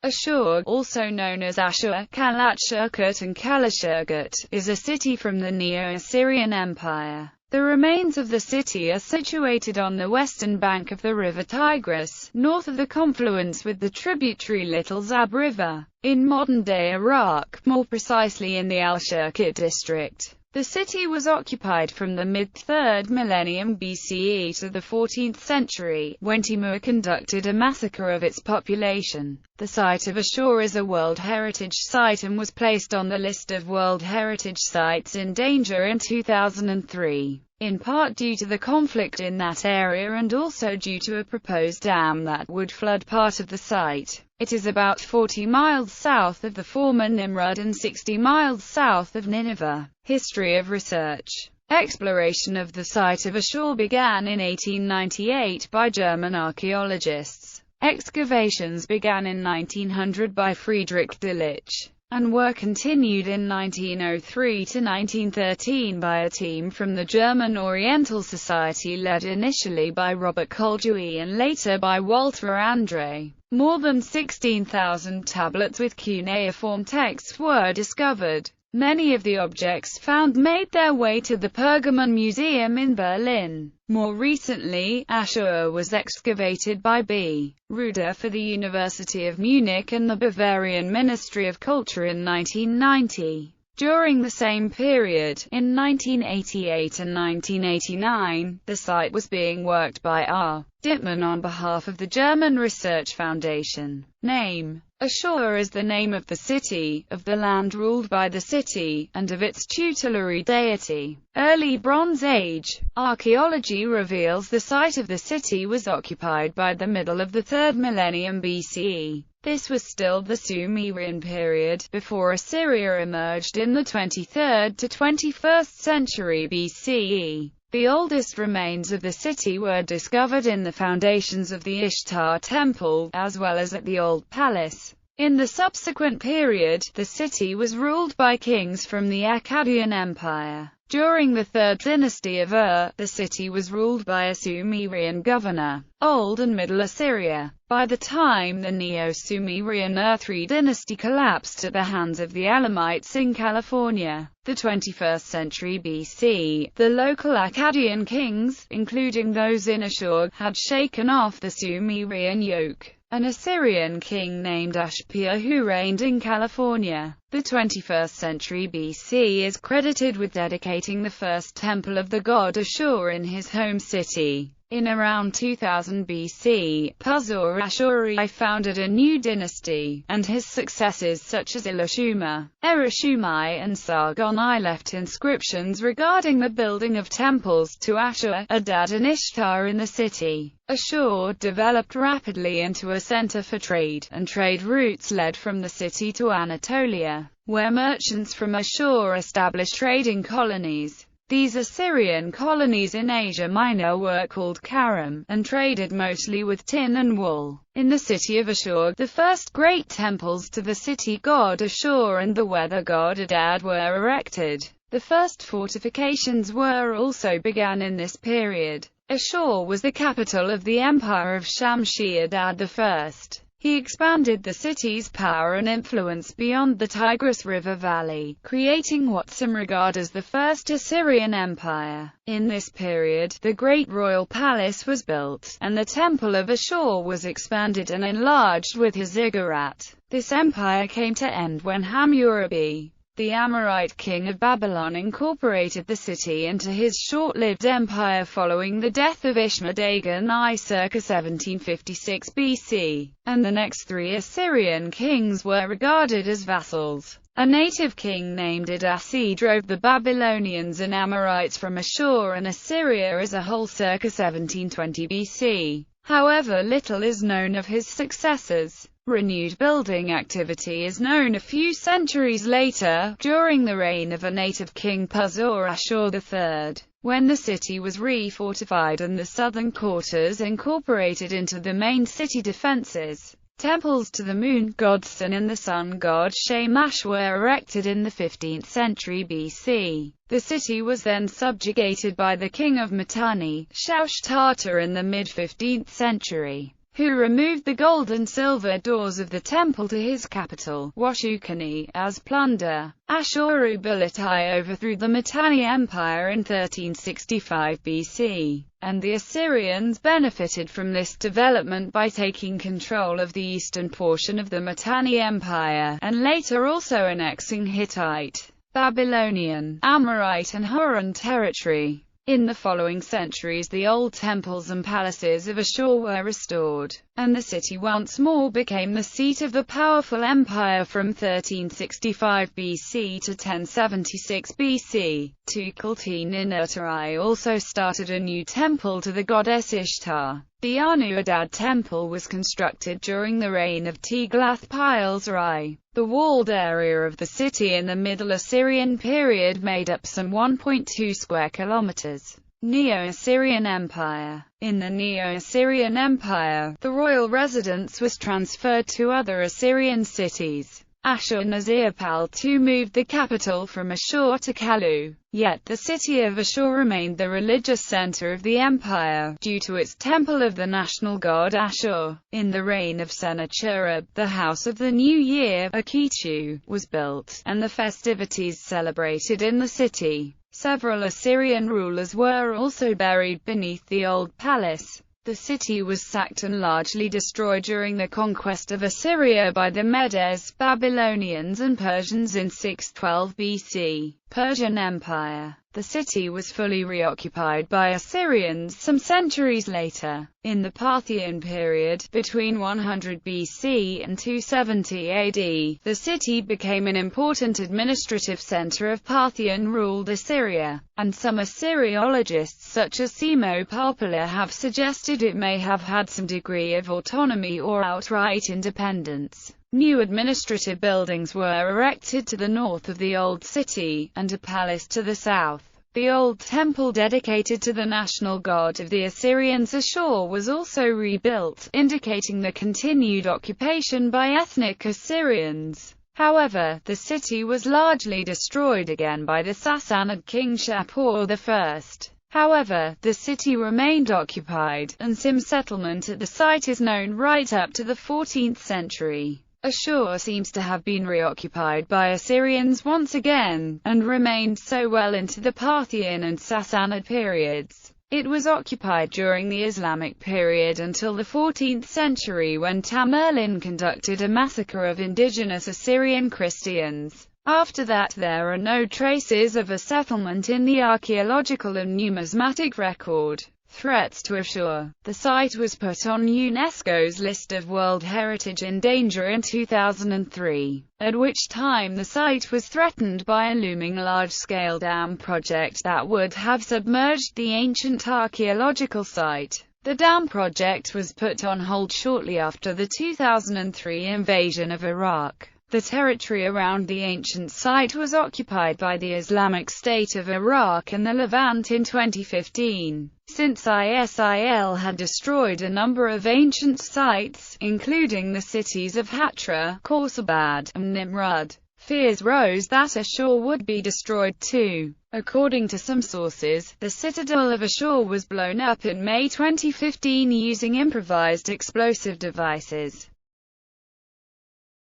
Assur, also known as Assur, Kalatshurkut and Kalashurgut, is a city from the Neo-Assyrian Empire. The remains of the city are situated on the western bank of the river Tigris, north of the confluence with the tributary Little Zab River, in modern-day Iraq, more precisely in the Al-Shirkut district. The city was occupied from the mid-3rd millennium BCE to the 14th century, when Timur conducted a massacre of its population. The site of Assur is a World Heritage Site and was placed on the list of World Heritage Sites in danger in 2003, in part due to the conflict in that area and also due to a proposed dam that would flood part of the site. It is about 40 miles south of the former Nimrud and 60 miles south of Nineveh. History of research. Exploration of the site of Assur began in 1898 by German archaeologists. Excavations began in 1900 by Friedrich Delitzsch, and were continued in 1903 to 1913 by a team from the German Oriental Society led initially by Robert Koldewey and later by Walter André. More than 16,000 tablets with cuneiform texts were discovered. Many of the objects found made their way to the Pergamon Museum in Berlin. More recently, Assur was excavated by B. Ruder for the University of Munich and the Bavarian Ministry of Culture in 1990. During the same period, in 1988 and 1989, the site was being worked by R. Dittmann on behalf of the German Research Foundation. Name: Assur is the name of the city, of the land ruled by the city, and of its tutelary deity. Early Bronze Age archaeology reveals the site of the city was occupied by the middle of the 3rd millennium BCE. This was still the Sumerian period, before Assyria emerged in the 23rd to 21st century BCE. The oldest remains of the city were discovered in the foundations of the Ishtar temple, as well as at the Old Palace. In the subsequent period, the city was ruled by kings from the Akkadian Empire. During the 3rd dynasty of Ur, the city was ruled by a Sumerian governor. Old and Middle Assyria. By the time the Neo-Sumerian Ur-3 dynasty collapsed at the hands of the Elamites in California, the 21st century BC, the local Akkadian kings, including those in Assur, had shaken off the Sumerian yoke. An Assyrian king named Ashpur who reigned in California, the 21st century BC, is credited with dedicating the first temple of the god Assur in his home city. In around 2000 BC, Puzur-Ashuri founded a new dynasty, and his successors such as Elishuma, Erishumai and Sargon I left inscriptions regarding the building of temples to Ashur, Adad and Ishtar in the city. Assur developed rapidly into a center for trade, and trade routes led from the city to Anatolia, where merchants from Assur established trading colonies. These Assyrian colonies in Asia Minor were called Karam, and traded mostly with tin and wool. In the city of Assur, the first great temples to the city god Assur and the weather god Adad were erected. The first fortifications were also began in this period. Assur was the capital of the empire of Shamshi-Adad I. He expanded the city's power and influence beyond the Tigris River Valley, creating what some regard as the First Assyrian Empire. In this period, the Great Royal Palace was built, and the Temple of Assur was expanded and enlarged with his ziggurat. This empire came to end when Hammurabi, the Amorite king of Babylon, incorporated the city into his short-lived empire following the death of Ishme-Dagon I circa 1756 BC, and the next 3 Assyrian kings were regarded as vassals. A native king named Adasi drove the Babylonians and Amorites from Assur and Assyria as a whole circa 1720 BC. However, little is known of his successors. Renewed building activity is known a few centuries later, during the reign of a native king Puzur-Ashur III, when the city was refortified and the southern quarters incorporated into the main city defenses. Temples to the moon god Sun and the sun god Shamash were erected in the 15th century BC. The city was then subjugated by the king of Mitanni, Shaushtarta, in the mid-15th century. who removed the gold and silver doors of the temple to his capital, Washukani, as plunder. Ashurbanipal overthrew the Mitanni Empire in 1365 BC, and the Assyrians benefited from this development by taking control of the eastern portion of the Mitanni Empire, and later also annexing Hittite, Babylonian, Amorite and Huron territory. In the following centuries the old temples and palaces of Assur were restored, and the city once more became the seat of the powerful empire from 1365 BC to 1076 BC. Tukulti-Ninurta also started a new temple to the goddess Ishtar. The Anu-Adad temple was constructed during the reign of Tiglath-Pileser I. The walled area of the city in the Middle Assyrian period made up some 1.2 square kilometers. Neo-Assyrian Empire. In the Neo-Assyrian Empire, the royal residence was transferred to other Assyrian cities. Ashur-Nazirpal II moved the capital from Assur to Kalu, yet the city of Assur remained the religious center of the empire, due to its temple of the national god Assur. In the reign of Sennacherib, the House of the New Year, Akitu, was built, and the festivities celebrated in the city. Several Assyrian rulers were also buried beneath the old palace. The city was sacked and largely destroyed during the conquest of Assyria by the Medes, Babylonians and Persians in 612 BC. Persian Empire. The city was fully reoccupied by Assyrians some centuries later. In the Parthian period, between 100 BC and 270 AD, the city became an important administrative center of Parthian-ruled Assyria, and some Assyriologists such as Simo Parpala have suggested it may have had some degree of autonomy or outright independence. New administrative buildings were erected to the north of the old city, and a palace to the south. The old temple dedicated to the national god of the Assyrians Assur was also rebuilt, indicating the continued occupation by ethnic Assyrians. However, the city was largely destroyed again by the Sassanid king Shapur I. However, the city remained occupied, and some settlement at the site is known right up to the 14th century. Assur seems to have been reoccupied by Assyrians once again, and remained so well into the Parthian and Sassanid periods. It was occupied during the Islamic period until the 14th century when Tamerlane conducted a massacre of indigenous Assyrian Christians. After that there are no traces of a settlement in the archaeological and numismatic record. Threats to Assur. The site was put on UNESCO's list of World Heritage in Danger in 2003, at which time the site was threatened by a looming large-scale dam project that would have submerged the ancient archaeological site. The dam project was put on hold shortly after the 2003 invasion of Iraq. The territory around the ancient site was occupied by the Islamic State of Iraq and the Levant in 2015. Since ISIL had destroyed a number of ancient sites, including the cities of Hatra, Khorsabad, and Nimrud, fears rose that Assur would be destroyed too. According to some sources, the citadel of Assur was blown up in May 2015 using improvised explosive devices.